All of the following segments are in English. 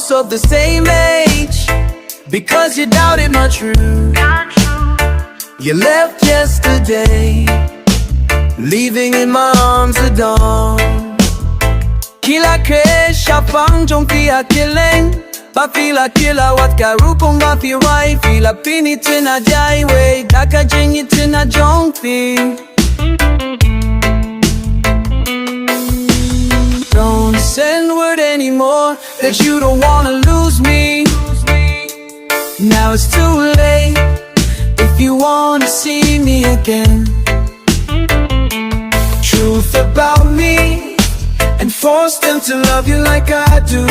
almost of the same age. Because you doubted my truth, you left yesterday, leaving in my arms at dawn. Kila kesha pang jong pia killing, ba fila kila wat karupong ba fi wai fila pini tina jai way daka jingi tina jong fi. Don't send word anymore that you don't wanna lose me. Now it's too late if you wanna see me again. Truth about me and force them to love you like I do.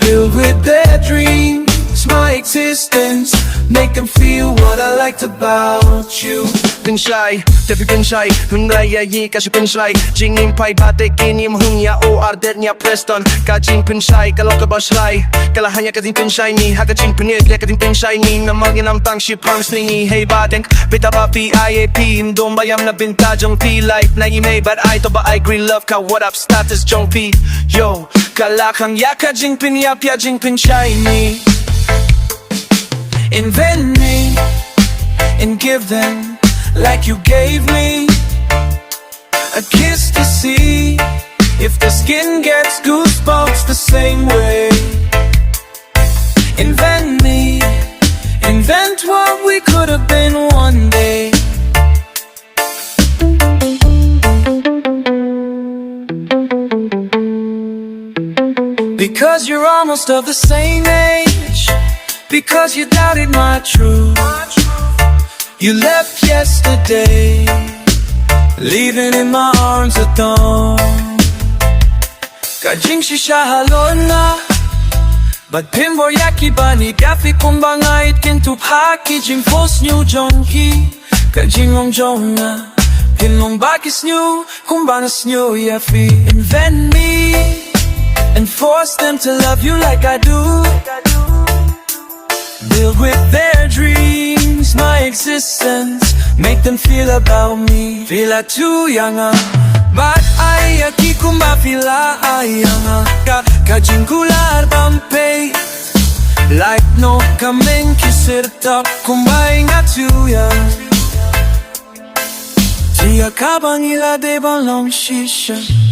Build with their dreams my existence, make them feel what I liked about you. Pynshai, tefi Pynshai, hungraya yi kashi Pynshai, jingin pai bate kinim hunya o ardetnya Preston, kajin Pynshai kalau ka bashrai, kala hanya kadin Pynshai ni, hakajin Pynshai le kadin Pynshai ni, namagin ang tang ship hang slingy, hey badeng, beta ba PIAP, indom bayam na bintajong P-life na imay, but I to ba I green love ka, what up status jong P, yo, kalakang yakajin Pyapya jing Pynshai ni. Invent me and give them like you gave me a kiss to see if the skin gets goosebumps the same way. Invent me, invent what we could have been one day. Because you're almost of the same age, because you doubted my truth, you left yesterday, leaving in my arms at dawn. Kajing shisha halon na, but pimbo yaki bani gafi kumbanga itkin haki jing fos new jonki. Kajing ong jona, pinong bakis new, kumbanas new yafi. Invent me and force them to love you like I do. Build with their dreams my existence, make them feel about me. Fila too young, but I kumba fila ayanga kajingular bampe. Like no kameng kisirta kumbay nga tuya. Tia kabang ila de balong shisha.